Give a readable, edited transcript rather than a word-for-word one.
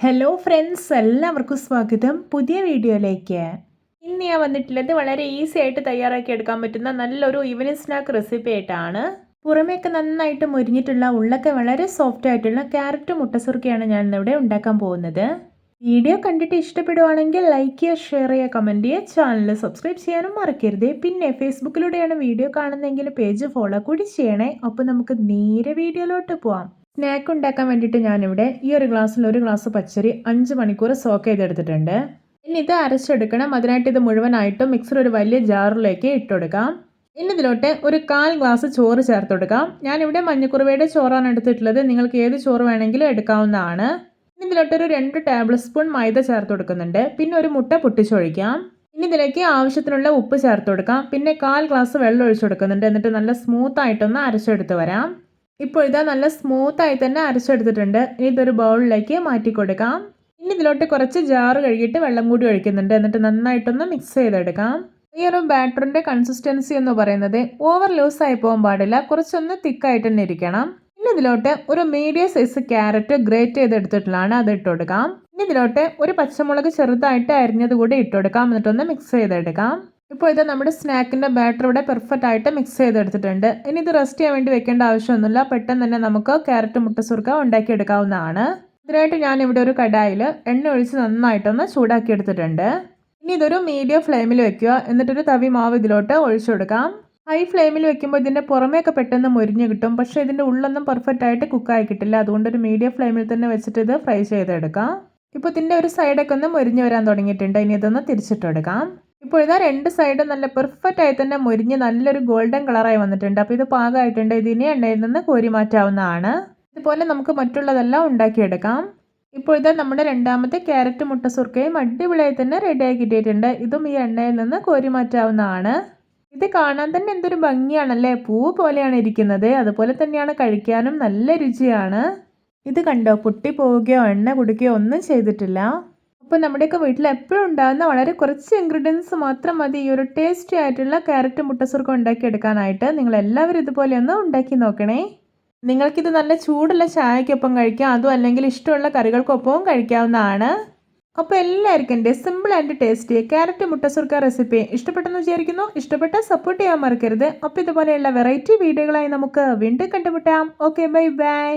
Hello friends, എല്ലാവർക്കും സ്വാഗതം പുതിയ വീഡിയോയിലേക്ക്. ഇന്ന് ഞാൻ വന്നിട്ടുള്ളത് വളരെ ഈസി ആയിട്ട് തയ്യാറാക്കി എടുക്കാൻ പറ്റുന്ന നല്ലൊരു ഈവനിങ് സ്നാക്ക് റെസിപ്പി ആയിട്ടാണ്. പുറമേക്ക് നന്നായിട്ട് മുരിഞ്ഞിട്ടുള്ള ഉള്ളൊക്കെ വളരെ സോഫ്റ്റ് ആയിട്ടുള്ള ക്യാരറ്റ് മുട്ടസുർക്കയാണ് ഞാൻ ഇന്നിവിടെ ഉണ്ടാക്കാൻ പോകുന്നത്. വീഡിയോ കണ്ടിട്ട് ഇഷ്ടപ്പെടുവാണെങ്കിൽ ലൈക്ക് ചെയ്യുക, ഷെയർ ചെയ്യുക, കമൻറ്റ് ചെയ്യുക, ചാനൽ സബ്സ്ക്രൈബ് ചെയ്യാനും മറക്കരുത്. പിന്നെ ഫേസ്ബുക്കിലൂടെയാണ് വീഡിയോ കാണുന്നതെങ്കിൽ പേജ് ഫോളോ കൂടി ചെയ്യണേ. അപ്പോൾ നമുക്ക് നേരെ വീഡിയോയിലോട്ട് പോവാം. സ്നാക്ക് ഉണ്ടാക്കാൻ വേണ്ടിയിട്ട് ഞാനിവിടെ ഈ ഒരു ഗ്ലാസ്സിൽ 1 ഗ്ലാസ് പച്ചരി 5 മണിക്കൂർ സോക്ക് ചെയ്തെടുത്തിട്ടുണ്ട്. ഇനി ഇത് അരച്ചെടുക്കണം. അതിനായിട്ട് ഇത് മുഴുവനായിട്ടും മിക്സർ ഒരു വലിയ ജാറിലേക്ക് ഇട്ടുകൊടുക്കാം. ഇനി ഇതിലോട്ട് ഒരു 1/4 ഗ്ലാസ് ചോറ് ചേർത്ത് കൊടുക്കാം. ഞാനിവിടെ മഞ്ഞക്കുറുവയുടെ ചോറാണ് എടുത്തിട്ടുള്ളത്. നിങ്ങൾക്ക് ഏത് ചോറ് വേണമെങ്കിലും എടുക്കാവുന്നതാണ്. ഇനി ഇതിലോട്ട് ഒരു 2 ടേബിൾ സ്പൂൺ മൈദ ചേർത്ത് കൊടുക്കുന്നുണ്ട്. പിന്നെ ഒരു മുട്ട പൊട്ടിച്ചൊഴിക്കാം. ഇനി ഇതിലേക്ക് ആവശ്യത്തിനുള്ള ഉപ്പ് ചേർത്ത് കൊടുക്കാം. പിന്നെ 1/4 ഗ്ലാസ് വെള്ളം ഒഴിച്ചു കൊടുക്കുന്നുണ്ട്. എന്നിട്ട് നല്ല സ്മൂത്ത് ആയിട്ടൊന്ന് അരച്ചെടുത്ത് വരാം. ഇപ്പോൾ ഇതാ നല്ല സ്മൂത്തായി തന്നെ അരച്ചെടുത്തിട്ടുണ്ട്. ഇനി ഇതൊരു ബൗളിലേക്ക് മാറ്റി കൊടുക്കാം. ഇനി ഇതിലോട്ട് കുറച്ച് ജാറ് കഴുകിയിട്ട് വെള്ളം കൂടി ഒഴിക്കുന്നുണ്ട്. എന്നിട്ട് നന്നായിട്ടൊന്ന് മിക്സ് ചെയ്തെടുക്കാം. ഈ ഒരു ബാറ്ററിൻ്റെ കൺസിസ്റ്റൻസി എന്ന് പറയുന്നത് ഓവർ ലൂസായി പോകാൻ പാടില്ല, കുറച്ചൊന്ന് തിക്കായിട്ട് തന്നെ ഇരിക്കണം. ഇനി ഇതിലോട്ട് ഒരു മീഡിയം സൈസ് ക്യാരറ്റ് ഗ്രേറ്റ് ചെയ്തെടുത്തിട്ടുള്ളതാണ്, അത് ഇട്ട് കൊടുക്കാം. ഇനി ഇതിലോട്ട് ഒരു പച്ചമുളക് ചെറുതായിട്ട് അരിഞ്ഞത് കൂടി ഇട്ട് കൊടുക്കാം. എന്നിട്ടൊന്ന് മിക്സ് ചെയ്തെടുക്കാം. ഇപ്പോൾ ഇത് നമ്മുടെ സ്നാക്കിൻ്റെ ബാറ്റർ ഇവിടെ പെർഫെക്റ്റ് ആയിട്ട് മിക്സ് ചെയ്തെടുത്തിട്ടുണ്ട്. ഇനി ഇത് റെസ്റ്റ് ചെയ്യാൻ വേണ്ടി വെക്കേണ്ട ആവശ്യമൊന്നുമില്ല. പെട്ടെന്ന് തന്നെ നമുക്ക് ക്യാരറ്റ് മുട്ടസുർക്ക ഉണ്ടാക്കിയെടുക്കാവുന്നതാണ്. ഇതിനായിട്ട് ഞാനിവിടെ ഒരു കടായിൽ എണ്ണ ഒഴിച്ച് നന്നായിട്ടൊന്ന് ചൂടാക്കി എടുത്തിട്ടുണ്ട്. ഇനി ഇതൊരു മീഡിയം ഫ്ലെയിമിൽ വെക്കുക. എന്നിട്ടൊരു തവി മാവ് ഇതിലോട്ട് ഒഴിച്ചു കൊടുക്കാം. ഹൈ ഫ്ലെയിമിൽ വെക്കുമ്പോൾ ഇതിൻ്റെ പുറമേയൊക്കെ പെട്ടെന്ന് മുരിഞ്ഞ് കിട്ടും, പക്ഷേ ഇതിൻ്റെ ഉള്ളൊന്നും പെർഫെക്റ്റ് ആയിട്ട് കുക്കായി കിട്ടില്ല. അതുകൊണ്ട് ഒരു മീഡിയം ഫ്ലെയിമിൽ തന്നെ വെച്ചിട്ട് ഇത് ഫ്രൈ ചെയ്തെടുക്കാം. ഇപ്പോൾ ഇതിൻ്റെ ഒരു സൈഡൊക്കെ ഒന്ന് മുരിഞ്ഞ് വരാൻ തുടങ്ങിയിട്ടുണ്ട്. ഇനി ഇതൊന്ന് തിരിച്ചിട്ടെടുക്കാം. ഇപ്പോൾ ഇതാ 2 സൈഡും നല്ല പെർഫെക്റ്റ് ആയി തന്നെ മുരിഞ്ഞ് നല്ലൊരു ഗോൾഡൻ കളറായി വന്നിട്ടുണ്ട്. അപ്പോൾ ഇത് പാകമായിട്ടുണ്ട്. ഇതിനെ എണ്ണയിൽ നിന്ന് കോരി മാറ്റാവുന്നതാണ്. ഇതുപോലെ നമുക്ക് മറ്റുള്ളതെല്ലാം ഉണ്ടാക്കിയെടുക്കാം. ഇപ്പോൾ ഇതാ നമ്മുടെ രണ്ടാമത്തെ ക്യാരറ്റ് മുട്ടസുർക്കയും അടിപൊളിയായി തന്നെ റെഡിയാക്കി കിട്ടിയിട്ടുണ്ട്. ഇതും ഈ എണ്ണയിൽ നിന്ന് കോരി മാറ്റാവുന്നതാണ്. ഇത് കാണാൻ തന്നെ എന്തൊരു ഭംഗിയാണല്ലേ, പൂ പോലെയാണ് ഇരിക്കുന്നത്. അതുപോലെ തന്നെയാണ് കഴിക്കാനും നല്ല രുചിയാണ്. ഇത് കണ്ടോ, പൊട്ടി പോവുകയോ എണ്ണ കുടിക്കുകയോ ഒന്നും ചെയ്തിട്ടില്ല. അപ്പോൾ നമ്മുടെയൊക്കെ വീട്ടിൽ എപ്പോഴും ഉണ്ടാകുന്ന വളരെ കുറച്ച് ഇൻഗ്രീഡിയൻസ് മാത്രം മതി ഈ ഒരു ടേസ്റ്റി ആയിട്ടുള്ള ക്യാരറ്റ് മുട്ടസുർക്ക ഉണ്ടാക്കിയെടുക്കാനായിട്ട്. നിങ്ങളെല്ലാവരും ഇതുപോലെ ഒന്ന് ഉണ്ടാക്കി നോക്കണേ. നിങ്ങൾക്കിത് നല്ല ചൂടുള്ള ചായക്കൊപ്പം കഴിക്കാം, അതും അല്ലെങ്കിൽ ഇഷ്ടമുള്ള കറികൾക്കൊപ്പവും കഴിക്കാവുന്നതാണ്. അപ്പോൾ എല്ലാവർക്കും എൻ്റെ സിമ്പിൾ ആൻഡ് ടേസ്റ്റി ക്യാരറ്റ് മുട്ടസുർക്ക റെസിപ്പി ഇഷ്ടപ്പെട്ടെന്ന് വിചാരിക്കുന്നു. ഇഷ്ടപ്പെട്ടാൽ സപ്പോർട്ട് ചെയ്യാൻ മറക്കരുത്. അപ്പോൾ ഇതുപോലെയുള്ള വെറൈറ്റി വീഡിയോകളായി നമുക്ക് വീണ്ടും കണ്ടുമുട്ടാം. Okay, bye bye.